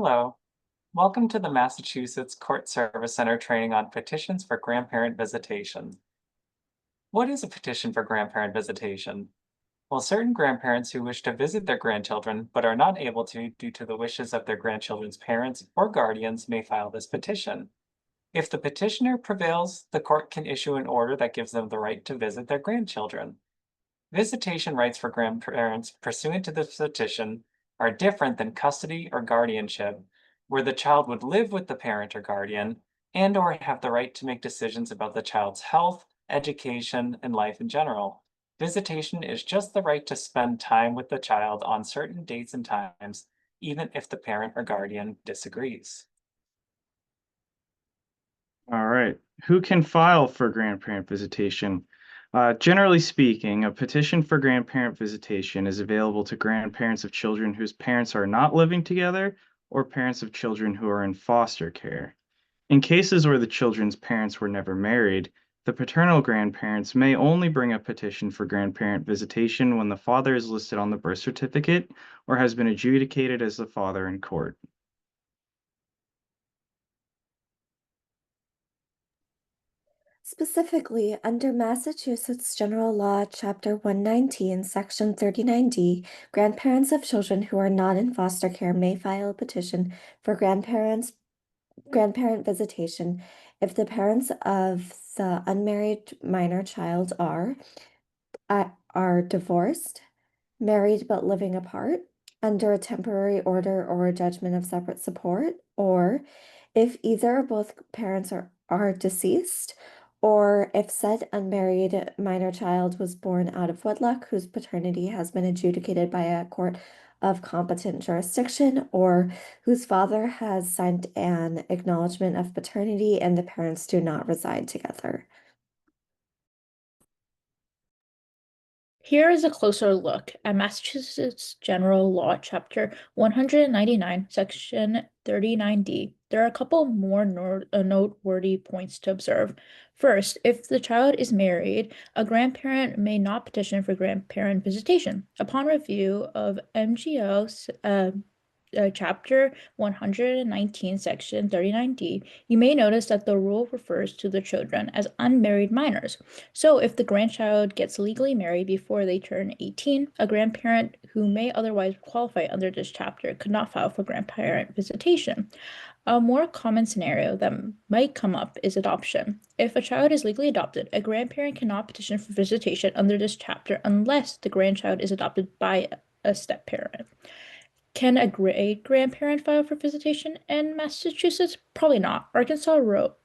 Hello. Welcome to the Massachusetts Court Service Center training on petitions for grandparent visitation. What is a petition for grandparent visitation? Well, certain grandparents who wish to visit their grandchildren but are not able to due to the wishes of their grandchildren's parents or guardians may file this petition. If the petitioner prevails, the court can issue an order that gives them the right to visit their grandchildren. Visitation rights for grandparents pursuant to this petition are different than custody or guardianship, where the child would live with the parent or guardian and/or have the right to make decisions about the child's health, education, and life in general. Visitation is just the right to spend time with the child on certain dates and times, even if the parent or guardian disagrees. All right. Who can file for grandparent visitation? Generally speaking, a petition for grandparent visitation is available to grandparents of children whose parents are not living together or parents of children who are in foster care. In cases where the children's parents were never married, the paternal grandparents may only bring a petition for grandparent visitation when the father is listed on the birth certificate or has been adjudicated as the father in court. Specifically, under Massachusetts General Law, Chapter 119, Section 39D, grandparents of children who are not in foster care may file a petition for grandparent visitation if the parents of the unmarried minor child are divorced, married but living apart, under a temporary order or a judgment of separate support, or if either or both parents are deceased, or if said unmarried minor child was born out of wedlock whose paternity has been adjudicated by a court of competent jurisdiction, or whose father has signed an acknowledgement of paternity and the parents do not reside together. Here is a closer look at Massachusetts General Law, Chapter 199, Section 39D. There are a couple more noteworthy points to observe. First, if the child is married, a grandparent may not petition for grandparent visitation. Upon review of MGO Chapter 119, Section 39D, you may notice that the rule refers to the children as unmarried minors. So if the grandchild gets legally married before they turn 18, a grandparent who may otherwise qualify under this chapter could not file for grandparent visitation. A more common scenario that might come up is adoption. If a child is legally adopted, a grandparent cannot petition for visitation under this chapter unless the grandchild is adopted by a step-parent. Can a great-grandparent file for visitation in Massachusetts? Probably not. Arkansas wrote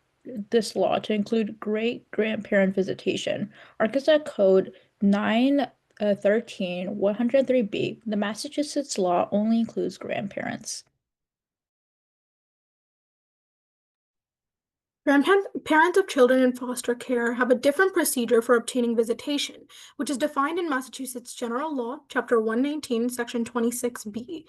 this law to include great-grandparent visitation. Arkansas Code 913-103B. The Massachusetts law only includes grandparents. Parents of children in foster care have a different procedure for obtaining visitation, which is defined in Massachusetts General Law, Chapter 119, Section 26B.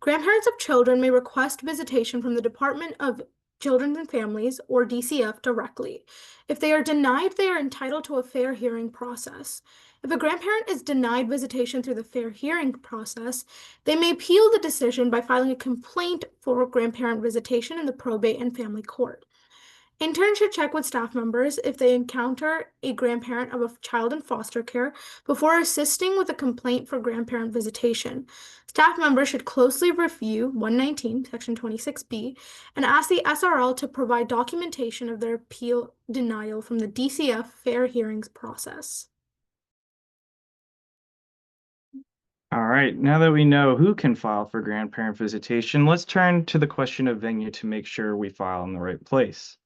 Grandparents of children may request visitation from the Department of Children and Families, or DCF, directly. If they are denied, they are entitled to a fair hearing process. If a grandparent is denied visitation through the fair hearing process, they may appeal the decision by filing a complaint for grandparent visitation in the probate and family court. Interns should check with staff members if they encounter a grandparent of a child in foster care before assisting with a complaint for grandparent visitation. Staff members should closely review 119, Section 26B, and ask the SRL to provide documentation of their appeal denial from the DCF fair hearings process. All right, now that we know who can file for grandparent visitation, let's turn to the question of venue to make sure we file in the right place.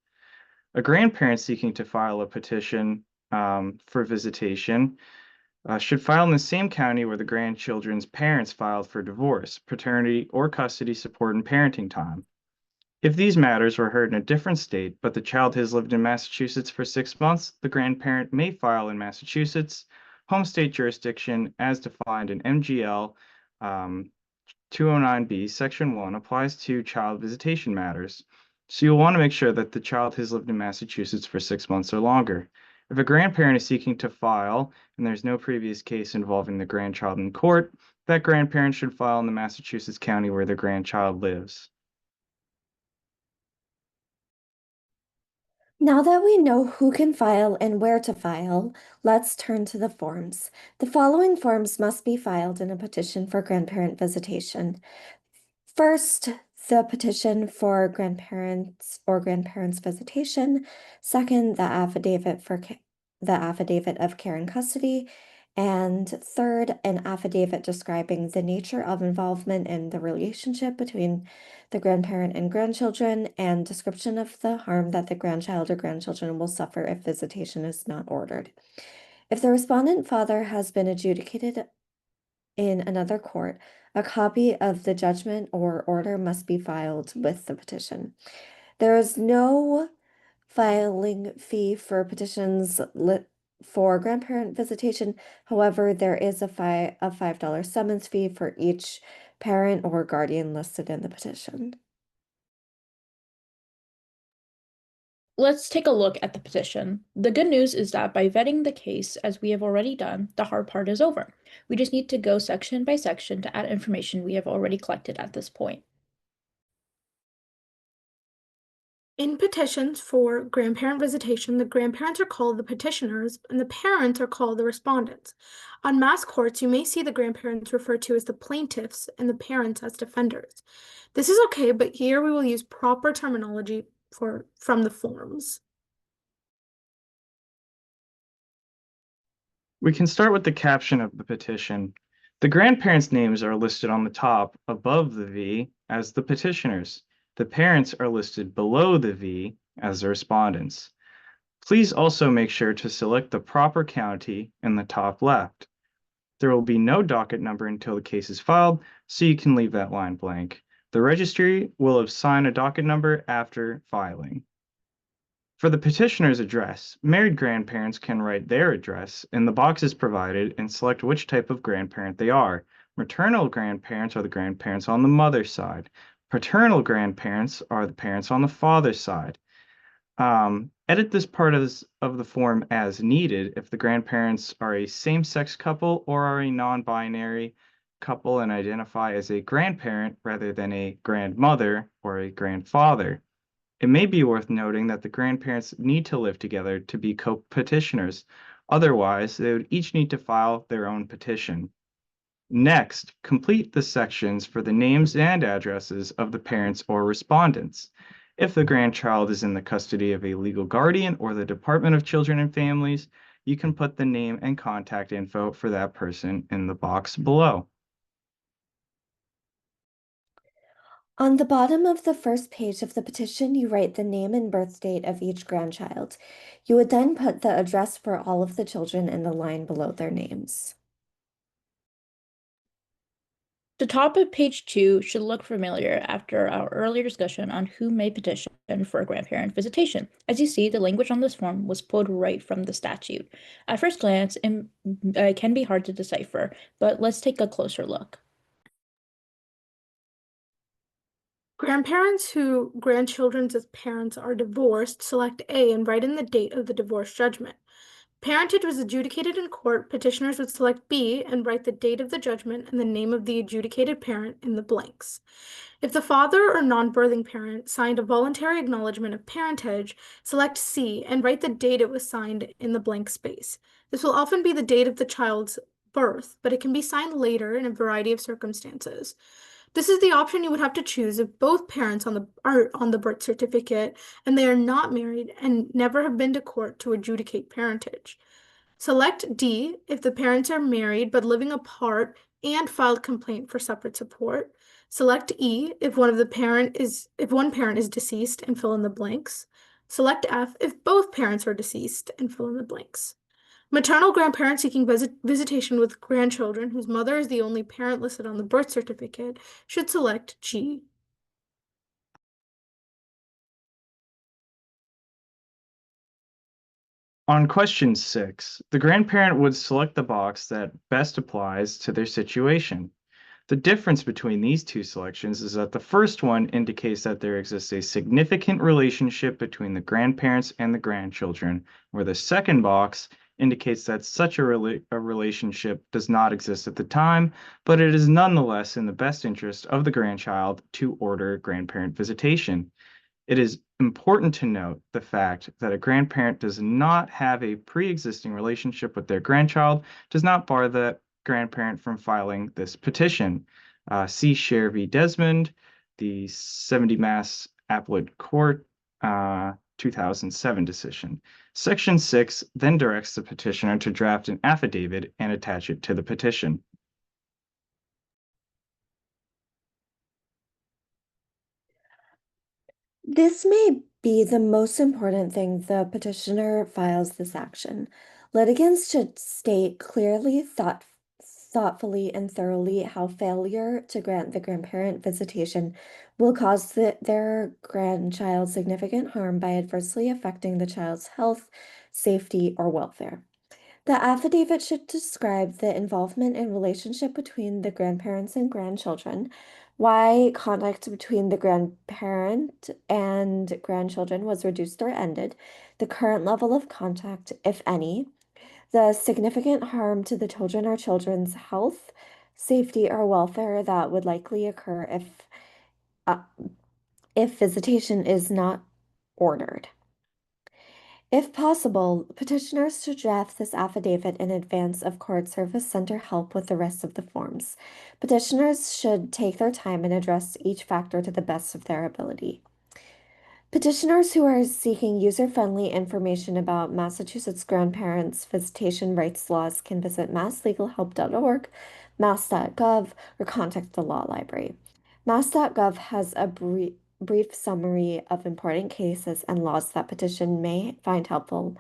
A grandparent seeking to file a petition for visitation should file in the same county where the grandchildren's parents filed for divorce, paternity, or custody support and parenting time. If these matters were heard in a different state, but the child has lived in Massachusetts for 6 months, the grandparent may file in Massachusetts, home state jurisdiction as defined in MGL 209B, Section 1 applies to child visitation matters. So you'll want to make sure that the child has lived in Massachusetts for 6 months or longer. If a grandparent is seeking to file and there's no previous case involving the grandchild in court, that grandparent should file in the Massachusetts county where the grandchild lives. Now that we know who can file and where to file, let's turn to the forms. The following forms must be filed in a petition for grandparent visitation. First, the petition for grandparents or grandparents' visitation. Second, the affidavit of care and custody. And third, an affidavit describing the nature of involvement in the relationship between the grandparent and grandchildren, and description of the harm that the grandchild or grandchildren will suffer if visitation is not ordered. If the respondent father has been adjudicated in another court, a copy of the judgment or order must be filed with the petition. There is no filing fee for petitions for grandparent visitation. However, there is a $5 summons fee for each parent or guardian listed in the petition. Let's take a look at the petition. The good news is that by vetting the case, as we have already done, the hard part is over. We just need to go section by section to add information we have already collected at this point. In petitions for grandparent visitation, the grandparents are called the petitioners and the parents are called the respondents. On mass courts, you may see the grandparents referred to as the plaintiffs and the parents as defenders. This is okay, but here we will use proper terminology from the forms. We can start with the caption of the petition. The grandparents' names are listed on the top above the V as the petitioners. The parents are listed below the V as the respondents. Please also make sure to select the proper county in the top left. There will be no docket number until the case is filed, so you can leave that line blank. The registry will assign a docket number after filing. For the petitioner's address, married grandparents can write their address in the boxes provided and select which type of grandparent they are. Maternal grandparents are the grandparents on the mother's side. Paternal grandparents are the parents on the father's side. Edit this part of the form as needed if the grandparents are a same-sex couple or are a non-binary couple and identify as a grandparent rather than a grandmother or a grandfather. It may be worth noting that the grandparents need to live together to be co-petitioners. Otherwise, they would each need to file their own petition. Next, complete the sections for the names and addresses of the parents or respondents. If the grandchild is in the custody of a legal guardian or the Department of Children and Families, you can put the name and contact info for that person in the box below. On the bottom of the first page of the petition, you write the name and birth date of each grandchild. You would then put the address for all of the children in the line below their names. The top of page 2 should look familiar after our earlier discussion on who may petition for a grandparent visitation. As you see, the language on this form was pulled right from the statute. At first glance, it can be hard to decipher, but let's take a closer look. Grandparents whose grandchildren's parents are divorced select A and write in the date of the divorce judgment. Parentage was adjudicated in court. Petitioners would select B and write the date of the judgment and the name of the adjudicated parent in the blanks. If the father or non-birthing parent signed a voluntary acknowledgement of parentage, select C and write the date it was signed in the blank space. This will often be the date of the child's birth, but it can be signed later in a variety of circumstances. This is the option you would have to choose if both parents are on the birth certificate and they are not married and never have been to court to adjudicate parentage. Select D if the parents are married but living apart and filed complaint for separate support. Select E if one parent is deceased and fill in the blanks. Select F if both parents are deceased and fill in the blanks. Maternal grandparents seeking visitation with grandchildren whose mother is the only parent listed on the birth certificate should select G. On question 6, the grandparent would select the box that best applies to their situation. The difference between these two selections is that the first one indicates that there exists a significant relationship between the grandparents and the grandchildren, where the second box indicates that such a relationship does not exist at the time, but it is nonetheless in the best interest of the grandchild to order grandparent visitation. It is important to note the fact that a grandparent does not have a pre-existing relationship with their grandchild does not bar the grandparent from filing this petition. See Share v. Desmond, the 70 Mass Appellate Court 2007 decision. Section 6 then directs the petitioner to draft an affidavit and attach it to the petition. This may be the most important thing the petitioner files this action. Litigants should state clearly, thoughtfully, and thoroughly how failure to grant the grandparent visitation will cause their grandchild significant harm by adversely affecting the child's health, safety, or welfare. The affidavit should describe the involvement and relationship between the grandparents and grandchildren, why contact between the grandparent and grandchildren was reduced or ended, the current level of contact, if any, the significant harm to the children or children's health, safety, or welfare that would likely occur if visitation is not ordered. If possible, petitioners should draft this affidavit in advance of court service center help with the rest of the forms. Petitioners should take their time and address each factor to the best of their ability. Petitioners who are seeking user-friendly information about Massachusetts grandparents' visitation rights laws can visit masslegalhelp.org, mass.gov, or contact the law library. Mass.gov has a brief summary of important cases and laws that petition may find helpful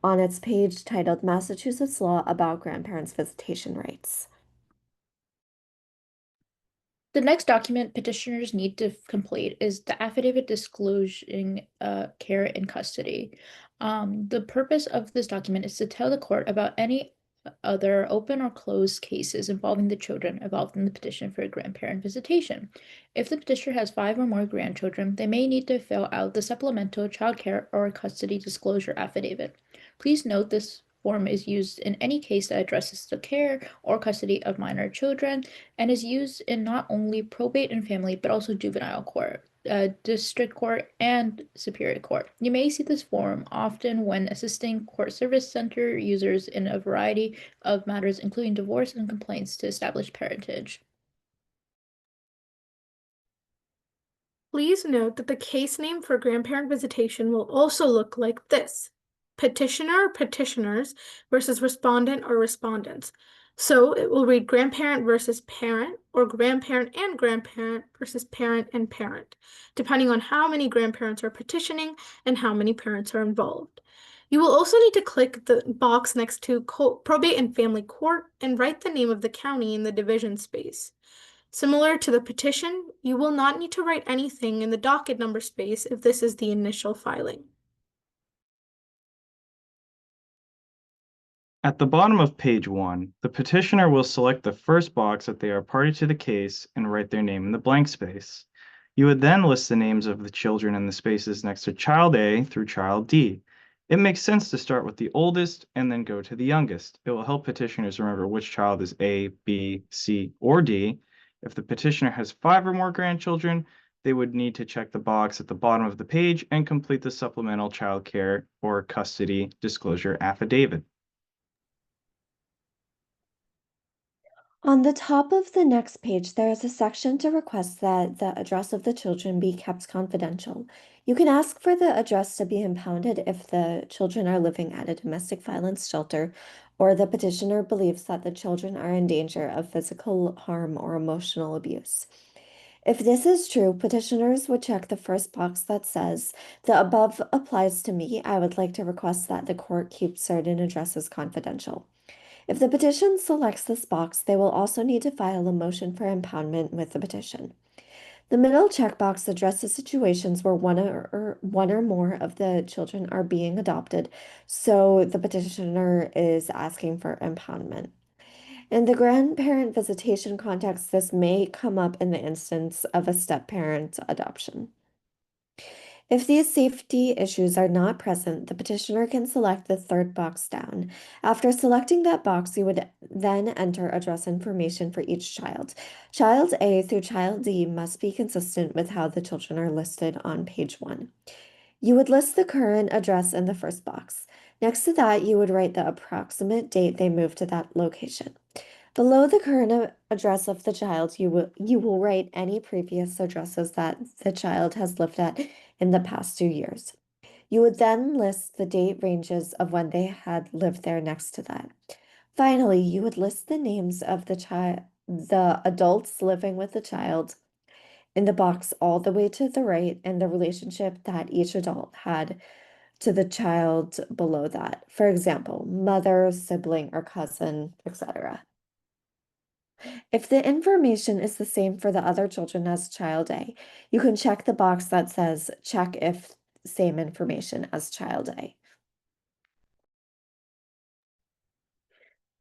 on its page titled Massachusetts Law About Grandparents' Visitation Rights. The next document petitioners need to complete is the affidavit disclosing care in custody. The purpose of this document is to tell the court about any other open or closed cases involving the children involved in the petition for a grandparent visitation. If the petitioner has 5 or more grandchildren, they may need to fill out the supplemental child care or custody disclosure affidavit. Please note this form is used in any case that addresses the care or custody of minor children and is used in not only probate and family, but also juvenile court, district court, and superior court. You may see this form often when assisting court service center users in a variety of matters, including divorce and complaints to establish parentage. Please note that the case name for grandparent visitation will also look like this: petitioner or petitioners versus respondent or respondents. So it will read grandparent versus parent, or grandparent and grandparent versus parent and parent, depending on how many grandparents are petitioning and how many parents are involved. You will also need to click the box next to probate and family court and write the name of the county in the division space. Similar to the petition, you will not need to write anything in the docket number space if this is the initial filing. At the bottom of page 1, the petitioner will select the first box that they are party to the case and write their name in the blank space. You would then list the names of the children in the spaces next to child A through child D. It makes sense to start with the oldest and then go to the youngest. It will help petitioners remember which child is A, B, C, or D. If the petitioner has 5 or more grandchildren, they would need to check the box at the bottom of the page and complete the supplemental child care or custody disclosure affidavit. On the top of the next page, there is a section to request that the address of the children be kept confidential. You can ask for the address to be impounded if the children are living at a domestic violence shelter or the petitioner believes that the children are in danger of physical harm or emotional abuse. If this is true, petitioners would check the first box that says, "The above applies to me. I would like to request that the court keep certain addresses confidential." If the petition selects this box, they will also need to file a motion for impoundment with the petition. The middle checkbox addresses situations where one or more of the children are being adopted, so the petitioner is asking for impoundment. In the grandparent visitation context, this may come up in the instance of a step-parent adoption. If these safety issues are not present, the petitioner can select the third box down. After selecting that box, you would then enter address information for each child. Child A through child D must be consistent with how the children are listed on page 1. You would list the current address in the first box. Next to that, you would write the approximate date they moved to that location. Below the current address of the child, you will write any previous addresses that the child has lived at in the past 2 years. You would then list the date ranges of when they had lived there next to that. Finally, you would list the names of the adults living with the child in the box all the way to the right and the relationship that each adult had to the child below that. For example, mother, sibling, or cousin, etc. If the information is the same for the other children as child A, you can check the box that says check if same information as child A.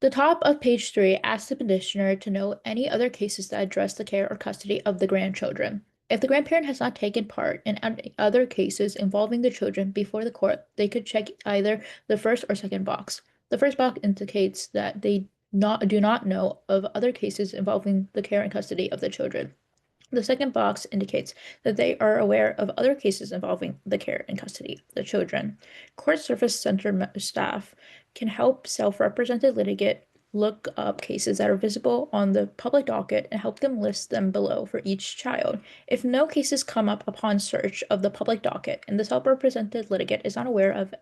The top of page 3 asks the petitioner to note any other cases that address the care or custody of the grandchildren. If the grandparent has not taken part in any other cases involving the children before the court, they could check either the first or second box. The first box indicates that they do not know of other cases involving the care and custody of the children. The second box indicates that they are aware of other cases involving the care and custody of the children. Court Service Center staff can help self-represented litigant look up cases that are visible on the public docket and help them list them below for each child. If no cases come up upon search of the public docket and the self-represented litigant is not aware of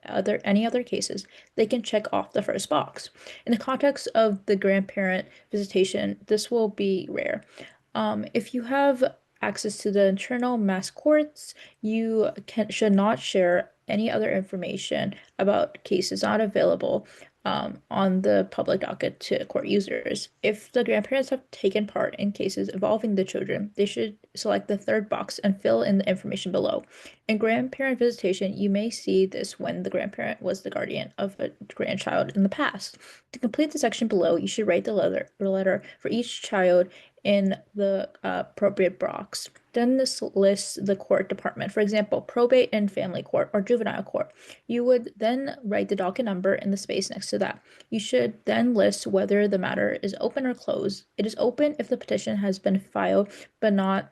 any other cases, they can check off the first box. In the context of the grandparent visitation, this will be rare. If you have access to the internal mass courts, you should not share any other information about cases not available on the public docket to court users. If the grandparents have taken part in cases involving the children, they should select the third box and fill in the information below. In grandparent visitation, you may see this when the grandparent was the guardian of a grandchild in the past. To complete the section below, you should write the letter for each child in the appropriate box. Then this lists the court department, for example, probate and family court or juvenile court. You would then write the docket number in the space next to that. You should then list whether the matter is open or closed. It is open if the petition has been filed but not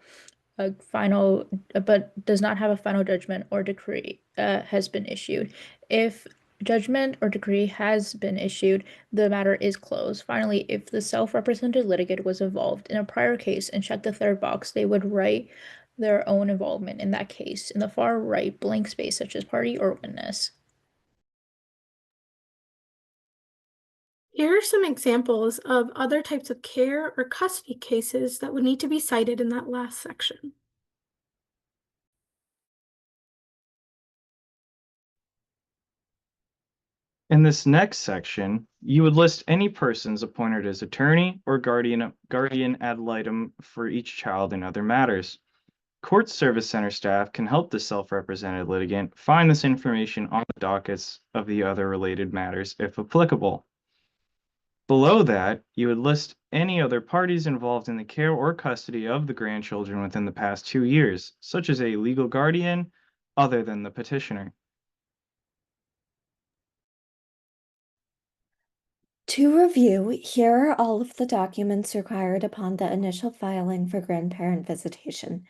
a final, but does not have a final judgment or decree has been issued. If judgment or decree has been issued, the matter is closed. Finally, if the self-represented litigant was involved in a prior case and checked the third box, they would write their own involvement in that case in the far right blank space, such as party or witness. Here are some examples of other types of care or custody cases that would need to be cited in that last section. In this next section, you would list any persons appointed as attorney or guardian ad litem for each child and other matters. Court Service Center staff can help the self-represented litigant find this information on the dockets of the other related matters if applicable. Below that, you would list any other parties involved in the care or custody of the grandchildren within the past 2 years, such as a legal guardian other than the petitioner. To review, here are all of the documents required upon the initial filing for grandparent visitation.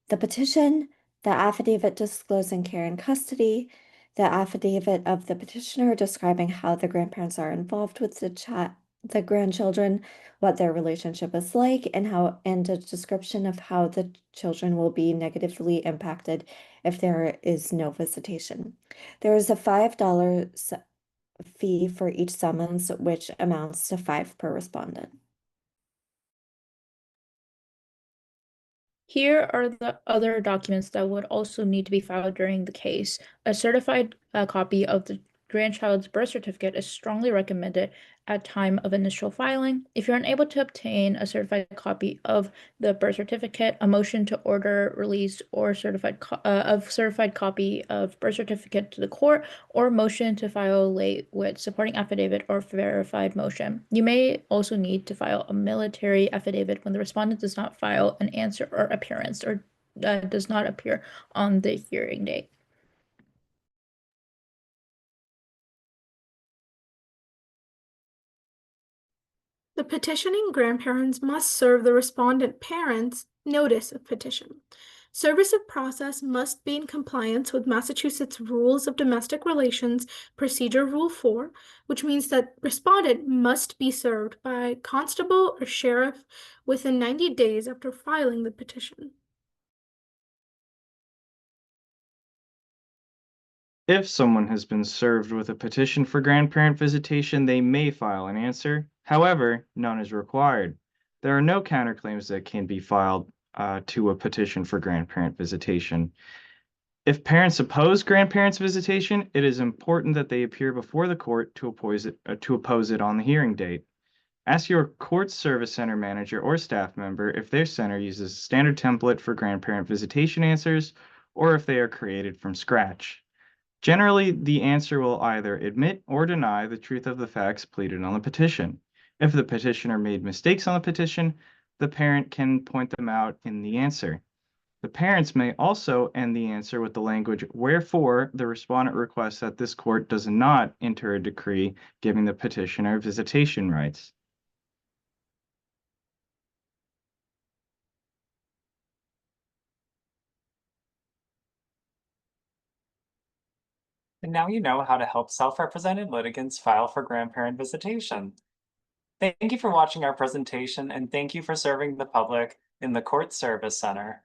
The petition, the affidavit disclosing care and custody, the affidavit of the petitioner describing how the grandparents are involved with the grandchildren, what their relationship is like, and a description of how the children will be negatively impacted if there is no visitation. There is a $5 fee for each summons, which amounts to 5 per respondent. Here are the other documents that would also need to be filed during the case. A certified copy of the grandchild's birth certificate is strongly recommended at time of initial filing. If you're unable to obtain a certified copy of the birth certificate, a motion to order release or certified copy of birth certificate to the court, or motion to file late with supporting affidavit or verified motion. You may also need to file a military affidavit when the respondent does not file an answer or appearance or does not appear on the hearing date. The petitioning grandparents must serve the respondent parents notice of petition. Service of process must be in compliance with Massachusetts Rules of Domestic Relations, Procedure Rule 4, which means that respondent must be served by constable or sheriff within 90 days after filing the petition. If someone has been served with a petition for grandparent visitation, they may file an answer. However, none is required. There are no counterclaims that can be filed to a petition for grandparent visitation. If parents oppose grandparents' visitation, it is important that they appear before the court to oppose it on the hearing date. Ask your court service center manager or staff member if their center uses a standard template for grandparent visitation answers or if they are created from scratch. Generally, the answer will either admit or deny the truth of the facts pleaded on the petition. If the petitioner made mistakes on the petition, the parent can point them out in the answer. The parents may also end the answer with the language, "Wherefore, the respondent requests that this court does not enter a decree giving the petitioner visitation rights." And now you know how to help self-represented litigants file for grandparent visitation. Thank you for watching our presentation, and thank you for serving the public in the Court Service Center.